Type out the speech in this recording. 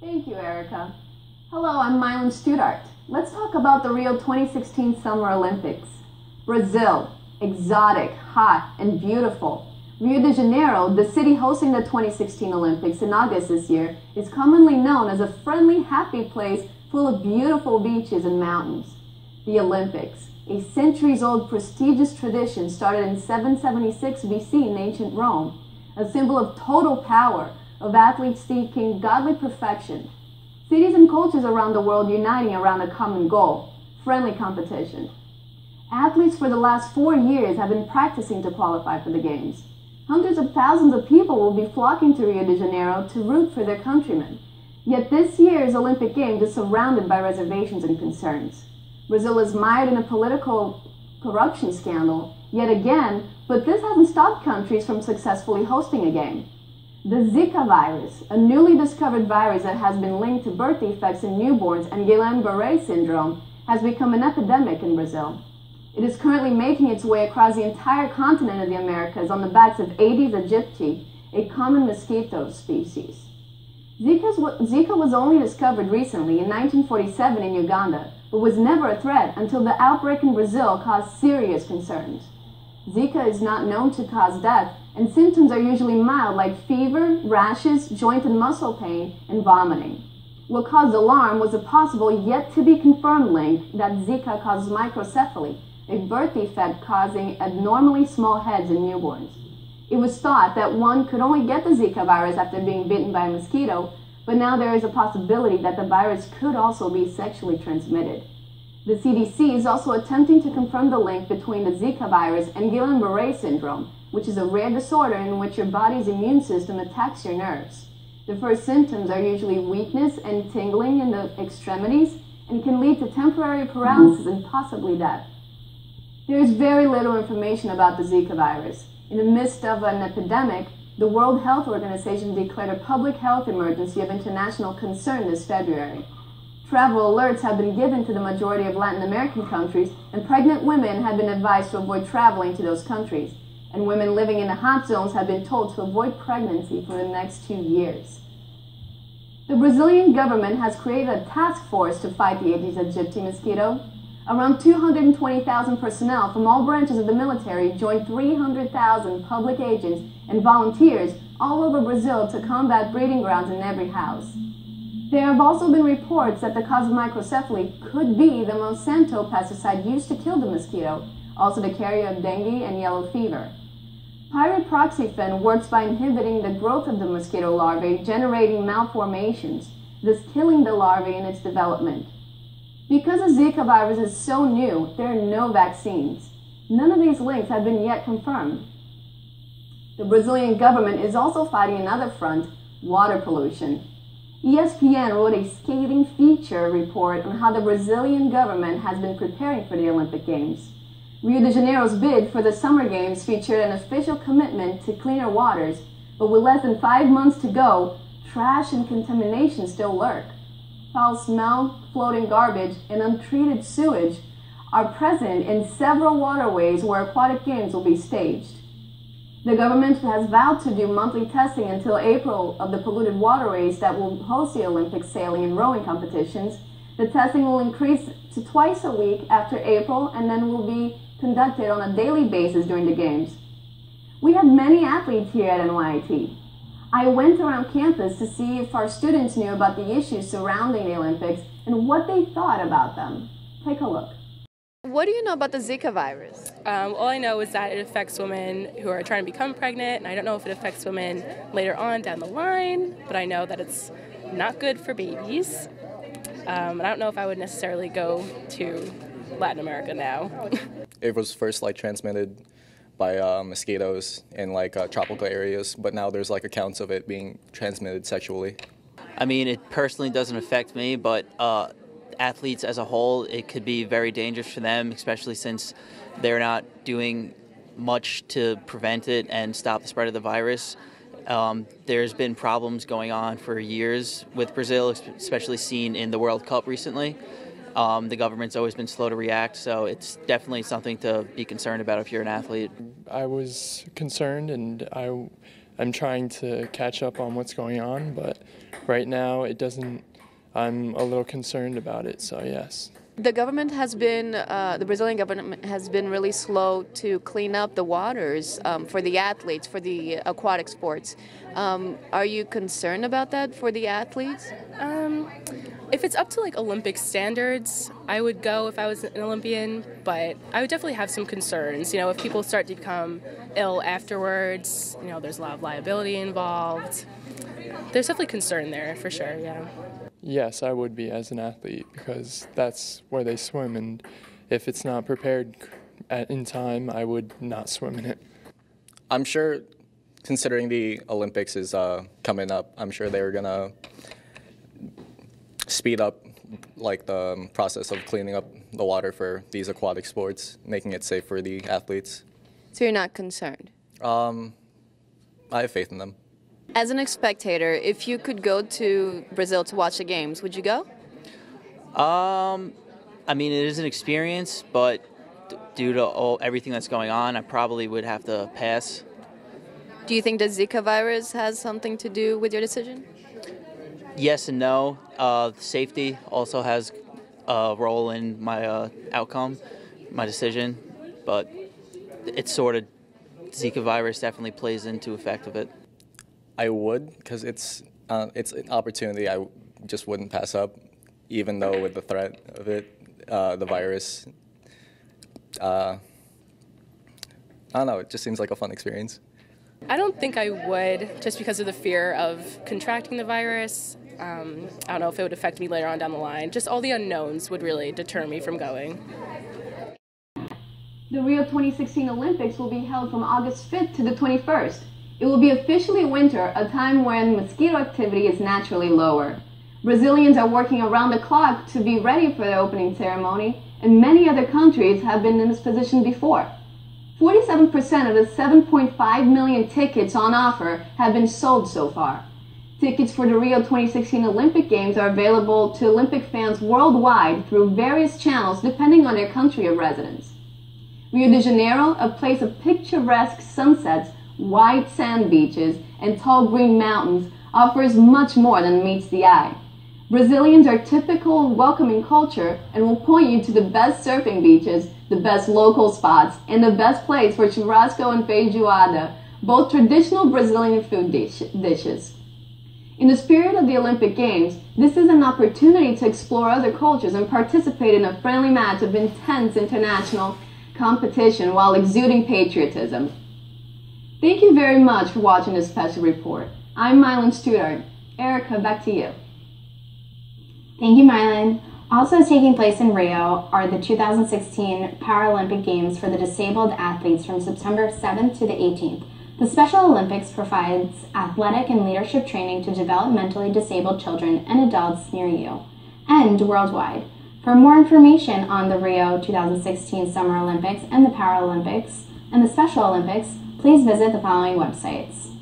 Thank you, Erica. Hello, I'm Maylan Studart. Let's talk about the Rio 2016 Summer Olympics. Brazil, exotic, hot, and beautiful. Rio de Janeiro, the city hosting the 2016 Olympics in August this year, is commonly known as a friendly, happy place full of beautiful beaches and mountains. The Olympics, a centuries-old prestigious tradition, started in 776 BC in ancient Rome, a symbol of total power, of athletes seeking godly perfection. Cities and cultures around the world uniting around a common goal, friendly competition. Athletes for the last 4 years have been practicing to qualify for the Games. Hundreds of thousands of people will be flocking to Rio de Janeiro to root for their countrymen. Yet this year's Olympic Games is surrounded by reservations and concerns. Brazil is mired in a political corruption scandal, yet again, but this hasn't stopped countries from successfully hosting a game. The Zika virus, a newly discovered virus that has been linked to birth defects in newborns and Guillain-Barré syndrome, has become an epidemic in Brazil. It is currently making its way across the entire continent of the Americas on the backs of Aedes aegypti, a common mosquito species. Zika was only discovered recently in 1947 in Uganda, but was never a threat until the outbreak in Brazil caused serious concerns. Zika is not known to cause death, and symptoms are usually mild, like fever, rashes, joint and muscle pain, and vomiting. What caused alarm was a possible yet-to-be-confirmed link that Zika causes microcephaly, a birth defect causing abnormally small heads in newborns. It was thought that one could only get the Zika virus after being bitten by a mosquito, but now there is a possibility that the virus could also be sexually transmitted. The CDC is also attempting to confirm the link between the Zika virus and Guillain-Barré syndrome, which is a rare disorder in which your body's immune system attacks your nerves. The first symptoms are usually weakness and tingling in the extremities and can lead to temporary paralysis and possibly death. There is very little information about the Zika virus. In the midst of an epidemic, the World Health Organization declared a public health emergency of international concern this February. Travel alerts have been given to the majority of Latin American countries, and pregnant women have been advised to avoid traveling to those countries, and women living in the hot zones have been told to avoid pregnancy for the next 2 years. The Brazilian government has created a task force to fight the Aedes aegypti mosquito. Around 220,000 personnel from all branches of the military joined 300,000 public agents and volunteers all over Brazil to combat breeding grounds in every house. There have also been reports that the cause of microcephaly could be the Monsanto pesticide used to kill the mosquito, also the carrier of dengue and yellow fever. Pyriproxyfen works by inhibiting the growth of the mosquito larvae, generating malformations, thus killing the larvae in its development. Because the Zika virus is so new, there are no vaccines. None of these links have been yet confirmed. The Brazilian government is also fighting another front, water pollution. ESPN wrote a scathing feature report on how the Brazilian government has been preparing for the Olympic Games. Rio de Janeiro's bid for the Summer Games featured an official commitment to cleaner waters, but with less than 5 months to go, trash and contamination still lurk. Foul smell, floating garbage, and untreated sewage are present in several waterways where aquatic games will be staged. The government has vowed to do monthly testing until April of the polluted waterways that will host the Olympic sailing and rowing competitions. The testing will increase to twice a week after April and then will be conducted on a daily basis during the Games. We have many athletes here at NYIT. I went around campus to see if our students knew about the issues surrounding the Olympics and what they thought about them. Take a look. What do you know about the Zika virus? All I know is that it affects women who are trying to become pregnant, and I don't know if it affects women later on down the line, but I know that it's not good for babies. I don't know if I would necessarily go to Latin America now. It was first transmitted by mosquitoes in tropical areas, but now there's accounts of it being transmitted sexually. I mean, it personally doesn't affect me, but athletes as a whole, it could be very dangerous for them, especially since they're not doing much to prevent it and stop the spread of the virus. There's been problems going on for years with Brazil, especially seen in the World Cup recently. The government's always been slow to react, so it's definitely something to be concerned about if you're an athlete. I was concerned, and I'm trying to catch up on what's going on, but right now I'm a little concerned about it, so yes. The government has been, the Brazilian government has been really slow to clean up the waters for the athletes, for the aquatic sports. Are you concerned about that for the athletes? If it's up to like Olympic standards, I would go if I was an Olympian, but I would definitely have some concerns. If people start to become ill afterwards, there's a lot of liability involved. There's definitely concern there for sure, yeah. Yes, I would be as an athlete because that's where they swim, and if it's not prepared in time, I would not swim in it. I'm sure, considering the Olympics is coming up, I'm sure they're going to speed up like the process of cleaning up the water for these aquatic sports, making it safe for the athletes. So you're not concerned? I have faith in them. As a spectator, if you could go to Brazil to watch the games, would you go? I mean, it is an experience, but due to everything that's going on, I probably would have to pass. Do you think the Zika virus has something to do with your decision? Yes and no. Safety also has a role in my outcome, my decision, but it's sort of Zika virus definitely plays into effect of it. I would, because it's an opportunity I just wouldn't pass up, even though with the threat of it, the virus. I don't know, it just seems like a fun experience. I don't think I would, just because of the fear of contracting the virus. I don't know if it would affect me later on down the line. Just all the unknowns would really deter me from going. The Rio 2016 Olympics will be held from August 5th to the 21st. It will be officially winter, a time when mosquito activity is naturally lower. Brazilians are working around the clock to be ready for the opening ceremony, and many other countries have been in this position before. 47% of the 7.5 million tickets on offer have been sold so far. Tickets for the Rio 2016 Olympic Games are available to Olympic fans worldwide through various channels depending on their country of residence. Rio de Janeiro, a place of picturesque sunsets, white sand beaches, and tall green mountains, offers much more than meets the eye. Brazilians are typical welcoming culture and will point you to the best surfing beaches, the best local spots, and the best place for churrasco and feijoada, both traditional Brazilian food dishes. In the spirit of the Olympic Games, this is an opportunity to explore other cultures and participate in a friendly match of intense international competition while exuding patriotism. Thank you very much for watching this special report. I'm Maylan Studart. Erica, back to you. Thank you, Maylan. Also taking place in Rio are the 2016 Paralympic Games for the disabled athletes from September 7th to the 18th. The Special Olympics provides athletic and leadership training to developmentally disabled children and adults near you and worldwide. For more information on the Rio 2016 Summer Olympics and the Paralympics and the Special Olympics, please visit the following websites.